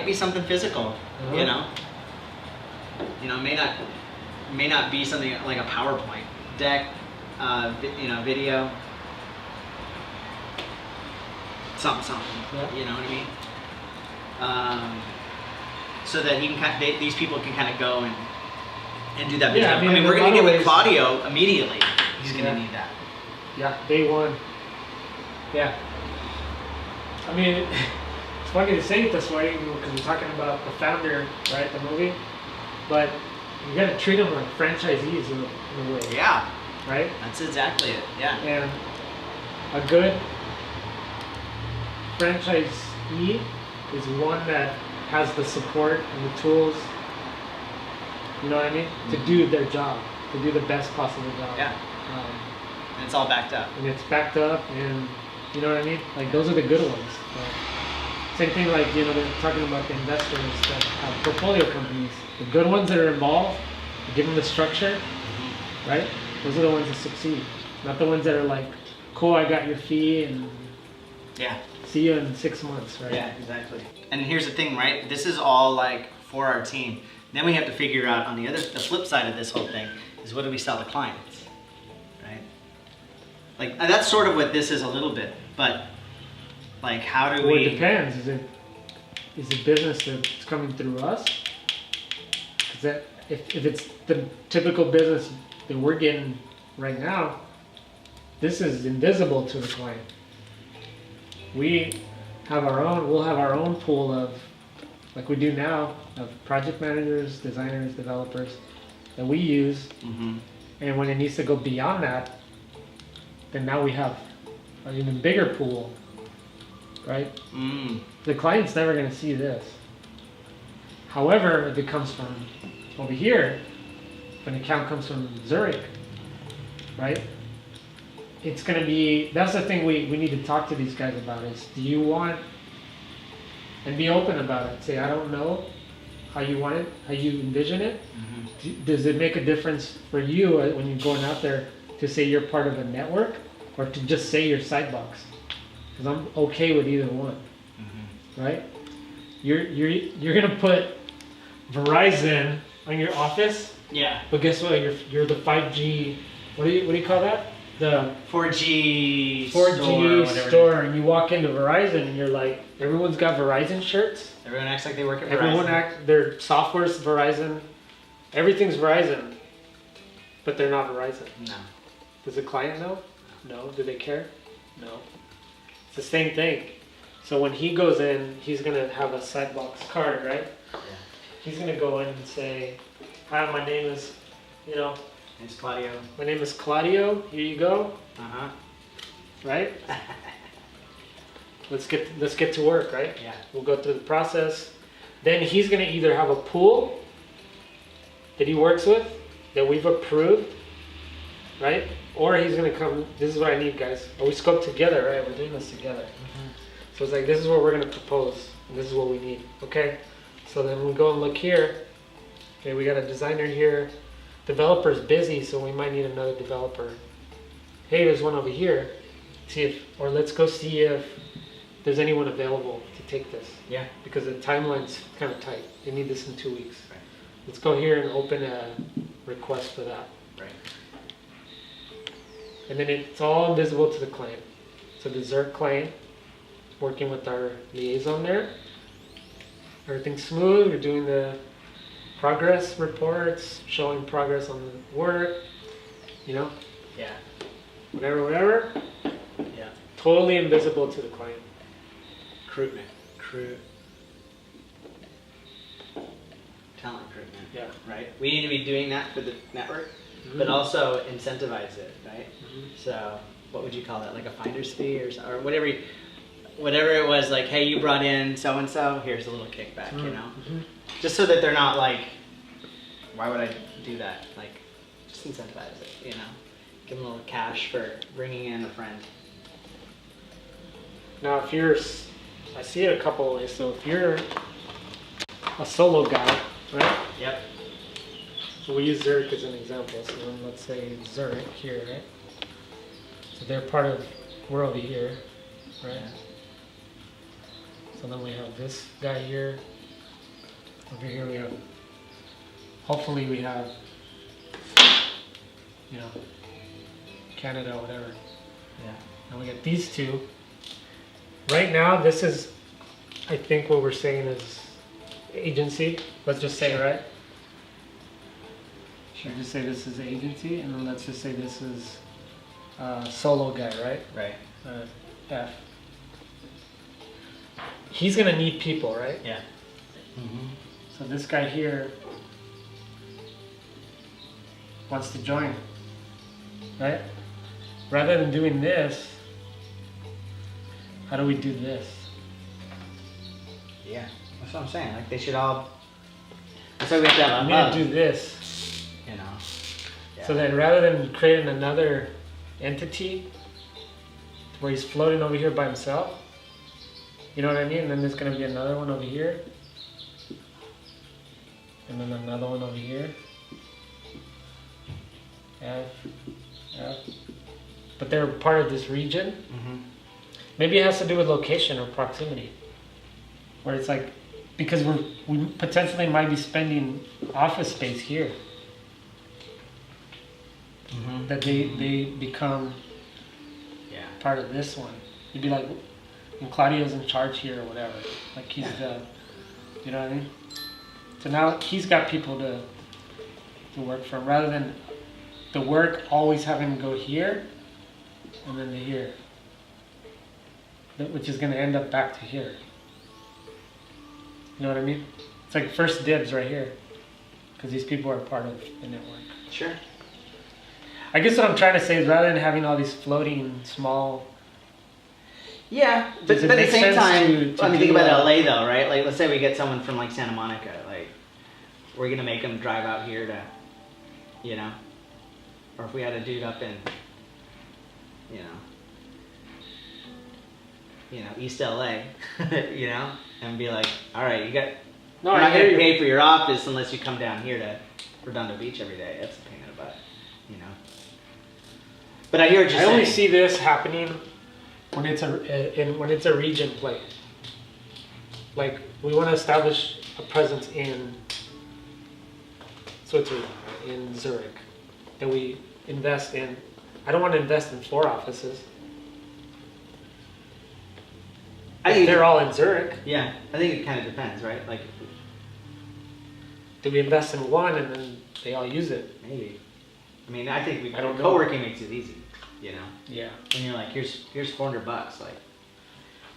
A: be something physical, you know? You know, may not be something like a PowerPoint deck, you know, video, something,
C: Yeah.
A: you know what I mean? So that he can these people can kind of go and do that.
C: Yeah,
A: I mean, we're
C: in a
A: gonna
C: lot
A: get
C: of
A: with
C: ways-
A: Claudio immediately. He's gonna
C: Yeah.
A: need that.
C: Yeah. Day one. Yeah. I mean, it's funny to say it this way because we're talking about the founder, right? The movie, but you got to treat them like franchisees in a way,
A: Yeah,
C: right?
A: that's exactly it. Yeah.
C: And a good franchisee is one that has the support and the tools, you know what I mean, to do their job, to do the best possible job.
A: Yeah. And it's all backed up.
C: And it's backed up, and you know what I mean? Like, those are the good ones. Same thing, like, you know, they're talking about the investors that have portfolio companies. The good ones that are involved, give them the structure, right? Those are the ones that succeed. Not the ones that are like, cool, I got your fee, and
A: Yeah.
C: see you in 6 months, right?
A: Yeah, exactly. And here's the thing, right? This is all like for our team. Then we have to figure out on the flip side of this whole thing is what do we sell to clients, right? Like that's sort of what this is a little bit, but like how do
C: Well,
A: we?
C: it depends. Is it business that's coming through us? Is that if it's the typical business that we're getting right now, this is invisible to the client. We have we'll have our own pool of, like we do now, of project managers, designers, developers that we use.
A: Mm-hmm.
C: And when it needs to go beyond that, then now we have an even bigger pool, right?
A: Mm.
C: The client's never going to see this. However, if it comes from over here, if an account comes from Zurich, right? It's going to be, that's the thing we need to talk to these guys about is, do you want, and be open about it. Say, I don't know how you want it, how you envision it.
A: Mm-hmm.
C: Does it make a difference for you when you're going out there to say you're part of a network or to just say you're Sightbox? Because I'm okay with either one, right? You're gonna put Verizon on your office,
A: Yeah.
C: but guess what? You're the 5G. What do you call that? the
A: 4G
C: 4G store, and you walk into Verizon and you're like, everyone's got Verizon shirts.
A: Everyone acts like they work at
C: Everyone
A: Verizon.
C: their software's Verizon. Everything's Verizon, but they're not Verizon.
A: No.
C: Does the client know? No. Do they care? No. It's the same thing. So when he goes in, he's gonna have a Sightbox card, right?
A: Yeah.
C: He's gonna go in and say, "Hi, my name is,
A: It's Claudio.
C: my name is Claudio. Here you go."
A: Uh-huh.
C: Right? Let's get to work, right?
A: Yeah.
C: We'll go through the process. Then he's gonna either have a pool that he works with that we've approved, right? Or he's gonna come. This is what I need, guys. Or we scope together, right? We're doing this together.
A: Mm-hmm.
C: So it's like, this is what we're gonna propose, and this is what we need. Okay. So then we go and look here. Okay, we got a designer here. Developer's busy, so we might need another developer. Hey, there's one over here. Let's go see if there's anyone available to take this.
A: Yeah.
C: Because the timeline's kind of tight. They need this in 2 weeks.
A: Right.
C: Let's go here and open a request for that.
A: Right.
C: And then it's all visible to the client. So the Zurich client, working with our liaison there. Everything's smooth. We're doing the progress reports, showing progress on the work,
A: Yeah.
C: whatever.
A: Yeah.
C: Totally invisible to the client.
A: Recruitment. Talent recruitment.
C: Yeah.
A: Right. We need to be doing that for the network,
C: Mm-hmm.
A: but also incentivize it, right?
C: Mhm.
A: So what would you call that? Like a finder's fee or whatever. Whatever it was, like, hey, you brought in so and so. Here's a little kickback, you know,
C: Mm-hmm.
A: just so that they're not like, why would I do that? Like, just incentivize it, you know, give them a little cash for bringing in a friend.
C: Now, I see it a couple of ways. So if you're a solo guy, right?
A: Yep.
C: So we use Zurich as an example. So then let's say Zurich here, right? So we're over here, right? So then we have this guy here. Over here we have, hopefully we have, Canada, whatever.
A: Yeah.
C: And we got these two. Right now, this is, I think what we're saying is agency. Let's just say, right? Sure. Just say this is agency, and then let's just say this is solo guy, right?
A: Right.
C: F. He's gonna need people, right?
A: Yeah. Mm-hmm.
C: So this guy here wants to join, right? Rather than doing this, how do we do this?
A: Yeah. That's what I'm saying. Like, they should all. That's why we have to have
C: I'm
A: a
C: gonna
A: hub,
C: do this.
A: you know. Yeah.
C: So then rather than creating another entity where he's floating over here by himself, you know what I mean? And then there's gonna be another one over here. And then another one over here. F. But they're part of this region.
A: Mm-hmm.
C: Maybe it has to do with location or proximity. Where it's like, because we potentially might be spending office space here.
A: Mm-hmm.
C: That they become part of this one. You'd be like, and Claudio's in charge here or whatever. Like he's the, you know what I mean? So now he's got people to work from, rather than the work always having to go here and then to here, which is going to end up back to here. You know what I mean? It's like first dibs right here, because these people are part of the network.
A: Sure.
C: I guess what I'm trying to say is, rather than having all these floating small.
A: Yeah, but
C: Does it
A: at the
C: make
A: same
C: sense
A: time,
C: to
A: I mean,
C: do
A: think about
C: a-
A: LA though, right? Like, let's say we get someone from like Santa Monica, like, we're gonna make them drive out here to, you know, or if we had a dude up in, East LA, you know, and be like, all right,
C: No,
A: we're
C: I
A: not
C: hear
A: gonna
C: you.
A: pay for your office unless you come down here to Redondo Beach every day. That's a pain in the butt, you know. But I hear what you're
C: I
A: saying.
C: only see this happening when it's a region play. Like we want to establish a presence in Switzerland, in Zurich, that we invest in I don't want to invest in 4 offices.
A: I
C: If
A: think
C: they're all in Zurich.
A: yeah, I think it kind of depends, right? Like
C: Do we invest in 1 and then they all use it?
A: maybe. I mean, I think
C: I don't know.
A: co-working makes it easy, you know.
C: Yeah.
A: And you're like, here's $400, like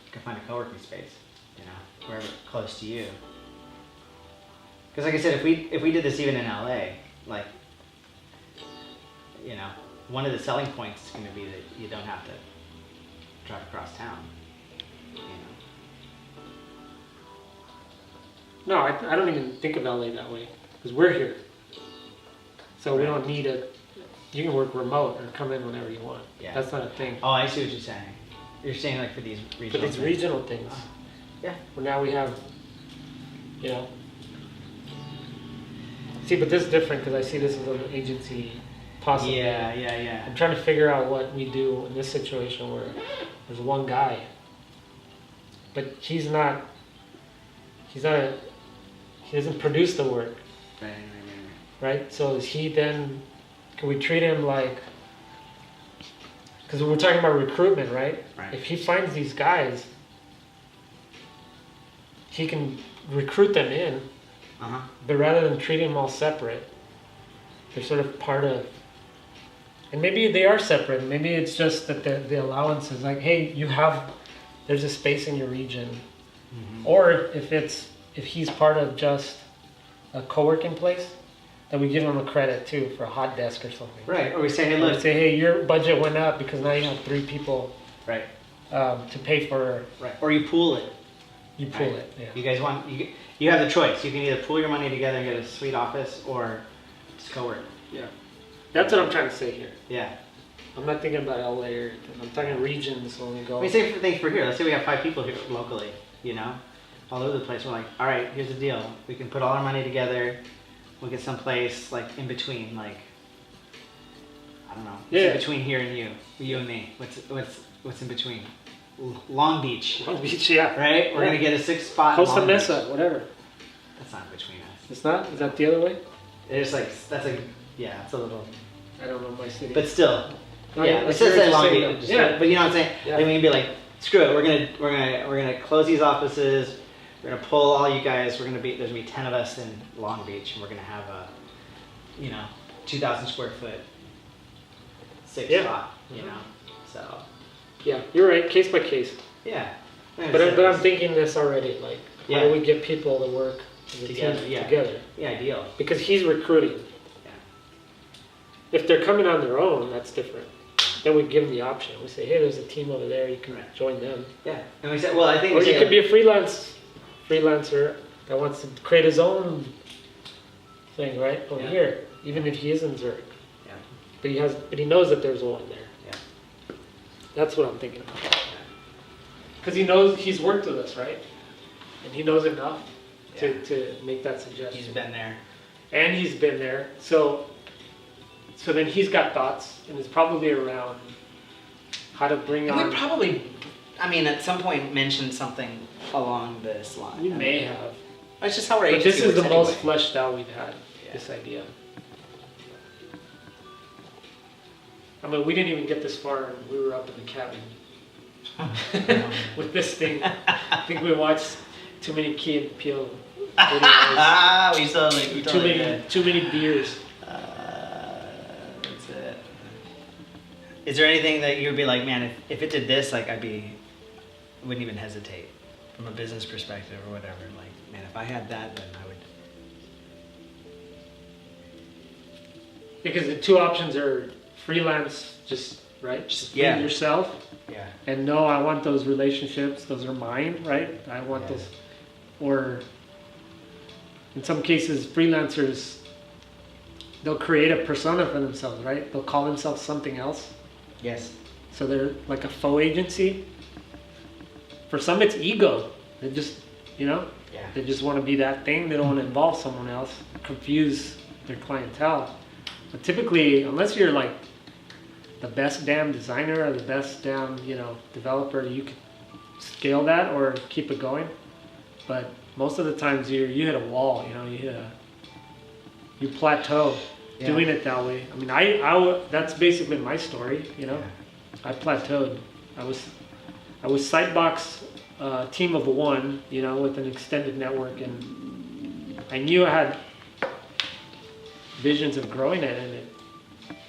A: you can find a co-working space, you know, wherever close to you. Because like I said, if we did this even in LA, like, you know, one of the selling points is going to be that you don't have to drive across town, you know.
C: No, I don't even think of LA that way because we're here. So we don't need a. You can work remote or come in whenever you want.
A: Yeah.
C: That's not a thing.
A: Oh, I see what you're saying. You're saying like for these
C: But
A: regional
C: these
A: things.
C: regional things.
A: Yeah.
C: Well, now we have, you know. See, but this is different because I see this as an agency, possibly.
A: Yeah.
C: I'm trying to figure out what we do in this situation where there's one guy, but he doesn't produce the work, right? So is he then? Can we treat him like? Because we're talking about recruitment, right?
A: Right.
C: If he finds these guys, he can recruit them in.
A: Uh-huh.
C: But rather than treating them all separate, they're sort of part of. And maybe they are separate. Maybe it's just that the allowance is like, hey, there's a space in your region.
A: Mm-hmm.
C: Or if he's part of just a co-working place, then we give him a credit too for a hot desk or something.
A: Right. Or we say, hey,
C: Or we
A: look.
C: say, hey, your budget went up because now you have 3 people
A: Right.
C: to pay for.
A: Right. Or you pool it.
C: You pull
A: Right.
C: it. Yeah.
A: You guys you have the choice. You can either pool your money together and get a sweet office, or just co-work.
C: Yeah. That's what I'm trying to say here.
A: Yeah.
C: I'm not thinking about LA or anything. I'm talking regions when we go.
A: I mean, same thing for here. Let's say we have 5 people here locally, you know, all over the place. We're like, all right, here's the deal. We can put all our money together. We'll get someplace like in between, like, I don't know, what's in between here and you and me. What's in between? Long Beach,
C: Long Beach, yeah.
A: right? We're gonna get a 6 spot.
C: Costa
A: Long Beach.
C: Mesa, whatever.
A: That's not between us.
C: It's not? Is that the other way?
A: It's like that's like yeah, it's a little.
C: I don't know my city.
A: But still,
C: No,
A: yeah,
C: I
A: let's
C: see
A: just
C: what
A: say
C: you're
A: Long
C: saying,
A: Beach.
C: though. Yeah.
A: But you know what I'm saying?
C: Yeah.
A: Like we can be like, screw it. We're gonna close these offices. We're gonna pull all you guys. There's gonna be 10 of us in Long Beach, and we're gonna have a, 2,000 square foot, 6 spot. You know, so
C: Yeah, you're right. Case by case.
A: yeah.
C: But I'm thinking this already. Like, how do we get people to work as a
A: Together,
C: team
A: yeah.
C: together?
A: Yeah, ideal.
C: Because he's recruiting.
A: Yeah.
C: If they're coming on their own, that's different. Then we give them the option. We say, hey, there's a team over there. You can join them.
A: Yeah, and we said, well, I think.
C: Or
A: we
C: you
A: say,
C: could be a freelancer that wants to create his own thing, right over here, even if he is in Zurich.
A: Yeah.
C: But he knows that there's one there.
A: Yeah.
C: That's what I'm thinking about. Because he knows he's worked with us, right? And he knows enough to make that suggestion.
A: He's been there.
C: And he's been there. So then he's got thoughts, and it's probably around how to bring
A: And
C: on.
A: we probably, at some point mentioned something along this line.
C: We may have.
A: That's just how our
C: But
A: agency
C: this is the
A: works
C: most
A: anyway.
C: fleshed out we've had,
A: Yeah.
C: this idea. We didn't even get this far, and we were up in the cabin with this thing. I think we watched too many Key and Peele videos.
A: we totally did.
C: Too many beers.
A: That's it. Is there anything that you would be like, man, if it did this, like I wouldn't even hesitate from a business perspective or whatever. Like, man, if I had that, then I would.
C: Because the 2 options are freelance, just feed yourself.
A: Yeah.
C: And no, I want those relationships. Those are mine, right? I want those. Or in some cases, freelancers, they'll create a persona for themselves, right? They'll call themselves something else.
A: Yes.
C: So they're like a faux agency. For some, it's ego. They just, they just want to be that thing. They don't want to involve someone else, confuse their clientele. But typically, unless you're like the best damn designer or the best damn, developer, you could scale that or keep it going. But most of the times you hit a wall, you plateau. doing it that way. I mean, that's basically my story, you know. I plateaued. I was Sightbox team of one, you know, with an extended network, and I knew I had visions of growing it, and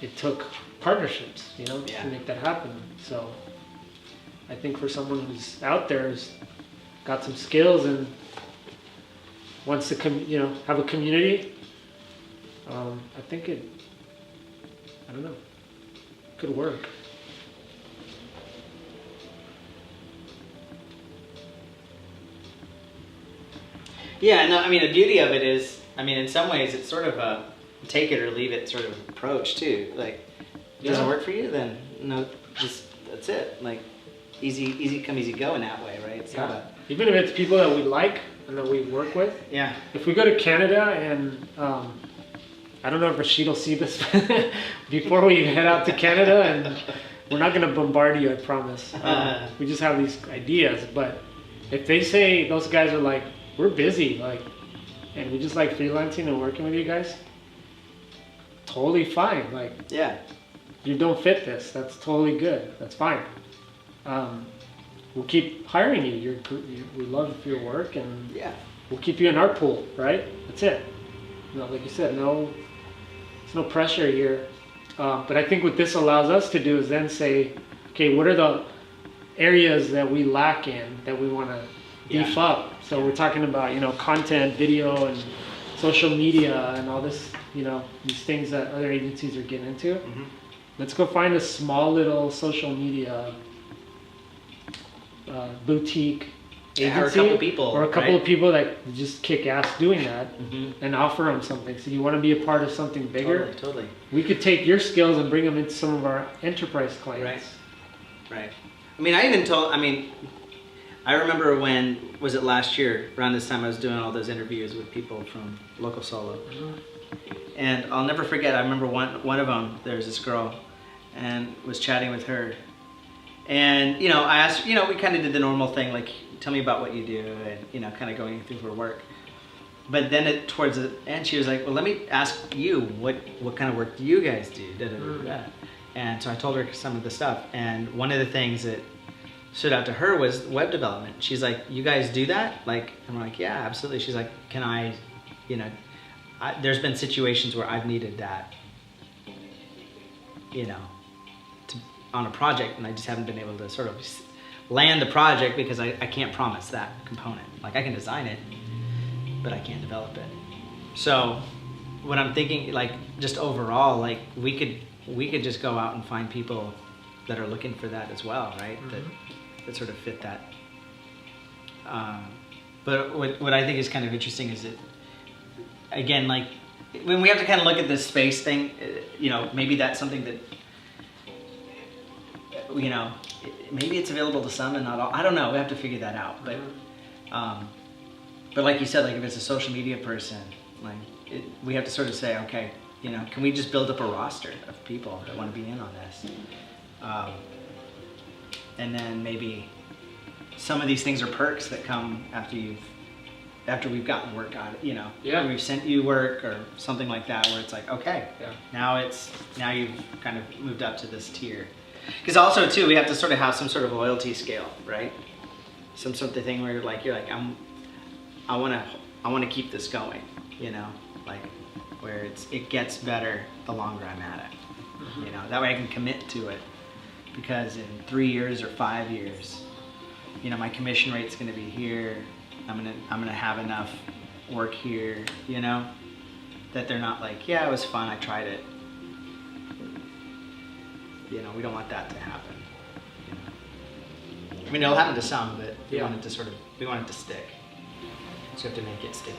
C: it took partnerships, you know, to make that happen. So I think for someone who's out there, who's got some skills and wants to have a community, I think I don't know, could work.
A: Yeah, no, I mean, the beauty of it is, I mean, in some ways, it's sort of a take it or leave it sort of approach too. Like, it doesn't work for you, then no, just that's it. Like, easy come, easy go in that way, right? It's not
C: even if it's people that we like and that we work with.
A: Yeah.
C: If we go to Canada and I don't know if Rashid will see this before we head out to Canada, and we're not going to bombard you, I promise. We just have these ideas, but if they say those guys are like, we're busy, like, and we just like freelancing and working with you guys, totally fine. Like,
A: yeah,
C: you don't fit this. That's totally good. That's fine. We'll keep hiring you. We love your work, and we'll keep you in our pool, right? That's it. You know, like you said, there's no pressure here. But I think what this allows us to do is then say, okay, what are the areas that we lack in that we want to beef up? So we're talking about, you know, content, video, and social media, and all this, you know, these things that other agencies are getting into. Mm-hmm. Let's go find a small little social media boutique agency,
A: or a couple people,
C: or a couple of people that just kick ass doing that, and offer them something. So you want to be a part of something bigger?
A: Totally.
C: We could take your skills and bring them into some of our enterprise clients.
A: Right. I mean, I remember was it last year, around this time I was doing all those interviews with people from Local Solo. And I'll never forget, I remember one of them, there's this girl, and was chatting with her. And, you know, I asked, you know, we kind of did the normal thing, like, tell me about what you do, and, you know, kind of going through her work. But then towards the end, she was like, well, let me ask you, what kind of work do you guys do? Da, da, da, da. And so I told her some of the stuff. And one of the things that stood out to her was web development. She's like, you guys do that? Like, I'm like, yeah, absolutely. She's like, can I, you know, there's been situations where I've needed that, you know, on a project, and I just haven't been able to sort of land the project because I can't promise that component. Like, I can design it, but I can't develop it. So what I'm thinking, like, just overall, like, we could just go out and find people that are looking for that as well, right? That sort of fit that. But what I think is kind of interesting is that, again, like, when we have to kind of look at this space thing, you know, maybe that's something that, you know, maybe it's available to some and not all. I don't know. We have to figure that out. But like you said, like, if it's a social media person, like, we have to sort of say, okay, you know, can we just build up a roster of people that want to be in on this? And then maybe some of these things are perks that come after we've gotten work on it, you know. Yeah. We've sent you work or something like that, where it's like, okay, now you've kind of moved up to this tier. Because also too, we have to sort of have some sort of loyalty scale, right? Some sort of thing where you're like, I want to keep this going, you know, like, where it gets better the longer I'm at it, you know. That way I can commit to it, because in 3 years or 5 years, you know, my commission rate's going to be here. I'm gonna have enough work here, you know, that they're not like, yeah, it was fun, I tried it. You know, we don't want that to happen. You know? I mean, it'll happen to some, but we want it to stick. So you have to make it sticky.